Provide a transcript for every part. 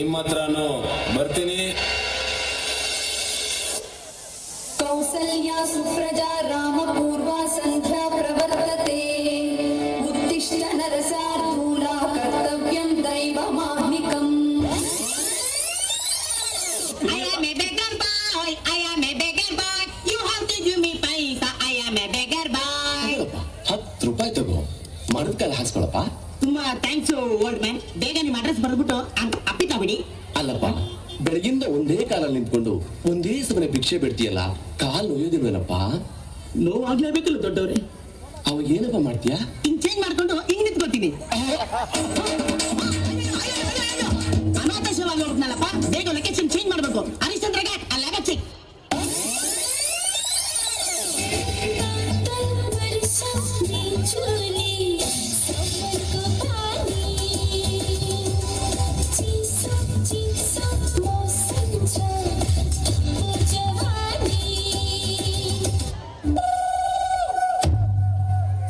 ನಿಮ್ಮ ಹತ್ರನೂ ಬರ್ತೀನಿ. ಕೌಸಲ್ಯಾ ಸುಪ್ರಜಾ ರಾಮ ಪೂರ್ವ ಸಂಧ್ಯಾ ಪ್ರವರ್ತತೆ ಉತ್ತಿಷ್ಠ ನರಸಾರ್ಥೂಲ ಕರ್ತವ್ಯಂ ದೈವಮಾಹ್ನಿಕಂ. I am a beggar boy. I am a beggar boy. You have to give me paisa. I am a beggar boy. 10 ರೂಪಾಯಿ ತಗೋ, ಮರದ ಕಾಲ ಹಾಕ್ಸ್ಕೊಳಪ್ಪ. ತುಂಬಾ ಥ್ಯಾಂಕ್ಸ್ ಓಲ್ಡ್ ಮ್ಯಾನ್. ಬೇಗ ನಿಮ್ಮ ಅಡ್ರೆಸ್ ಬರೆದ್ಬಿಟ್ಟು ಅಪ್ಪಿತಾ ಬಿಡಿ. ಅಲ್ಲಪ್ಪ, ಬೆಳಗಿಂದ ಒಂದೇ ಕಾಲಲ್ಲಿ ನಿಂತ್ಕೊಂಡು ಒಂದೇ ಸಮನೆ ಭಿಕ್ಷೆ ಬಿಡ್ತೀಯಲ್ಲ, ಕಾಲು ನೋಯೋದಿಲ್ವೇನಪ್ಪ? ನೋವಾಗ್ಲೇಬೇಕಲ್ಲ ದೊಡ್ಡವ್ರೆ. ಅವಾಗ ಏನಪ್ಪ ಮಾಡ್ತೀಯಾ? ಹಿಂಗ್ ಚೇಂಜ್ ಮಾಡ್ಕೊಂಡು ಹಿಂಗ್ ನಿಂತ್ಕೊತೀನಿ. ಅನಾಥಶವಾಗಿ ನೋಡಿದ್ನಲ್ಲಪ್ಪ, ಬೇಗ ಲೊಕೇಶನ್ ಚೇಂಜ್ ಮಾಡ್ಬೇಕು. ಹರಿಶ್ಚಂದ್ರಗೆ ಅಲ್ಲಾಗ ಚೆಕ್.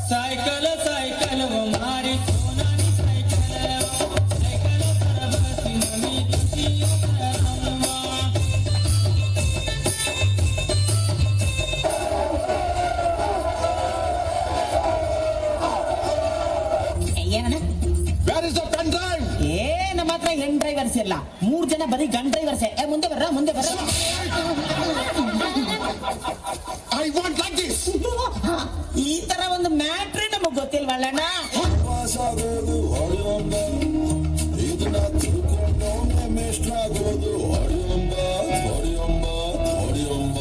साइकिल साइकिल वो मारी सोनानी साइकिल साइकिल पर बसी नमी खुशियों का रंगवा. ಏನಣ್ಣ? Where is the pen drive? ನಮ್ಮ ಹತ್ರ ಹೆಣ್ ಡ್ರೈವರ್ಸ್ ಇಲ್ಲ, 3 ಜನ ಬರೀ ಗನ್ ಡ್ರೈವರ್ಸ್. ಮುಂದೆ ಬರ್ರ, ಮುಂದೆ ಬರ್ರ. I want like this. ಈ ತರ ಒಂದು ಮ್ಯಾಟ್ರಿ ನಮಗ್ ಗೊತ್ತಿಲ್ವಲ್ಲಣ್ಣ. ಆಗೋದು ಹೊಡೆಯೊಂಬ, ಇದನ್ನ ತಿಳ್ಕೊಂಡವನೇ ಮೇಷ್ಟ್ರಾಗೋದು. ಹೊಡೆಯೊಂಬ ಹೊಡೆಯೊಂಬ ಹೊಡೆಯೊಂಬ.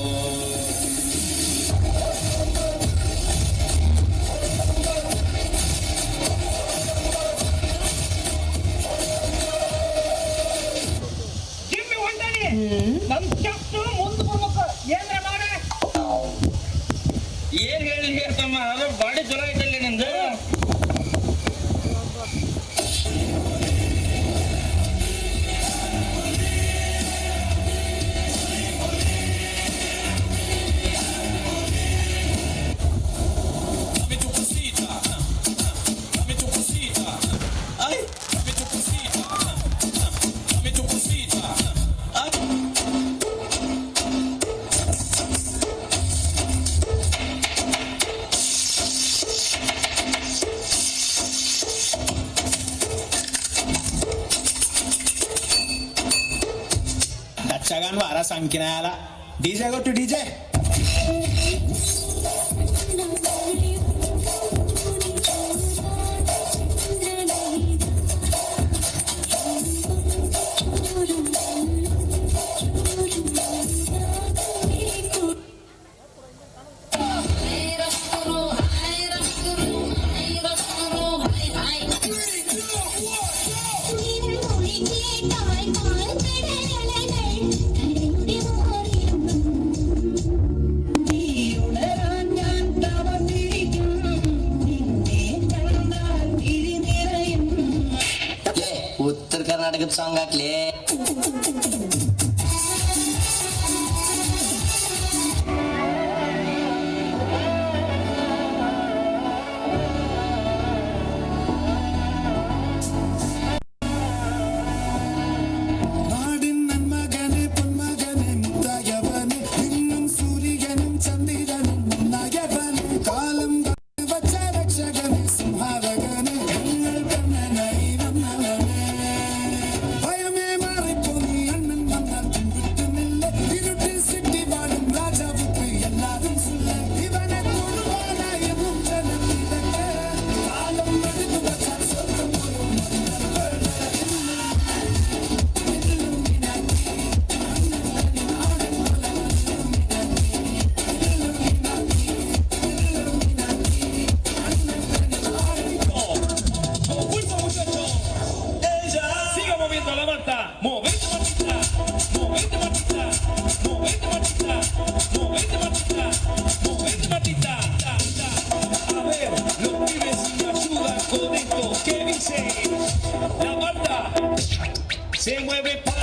ನಮ್ ಕೆಟ್ಟು ಮುಂದೆ ಬರ್ಬೇಕು. ಏನ್ರ ಮಾಡ ಏನ್ ಹೇಳಿ ಹೇಳ್ತಮ್ಮ, ಅದು ಬಾಡಿ ಚಲೋ ಐತಲ್ಲಿ ನಂದು. Dachagan wara sankinayala. DJ go to DJ. ಉತ್ತರ ಕರ್ನಾಟಕದ ಸಾಂಗ್ ಹಾಕ್ಲಿ. Se mueve.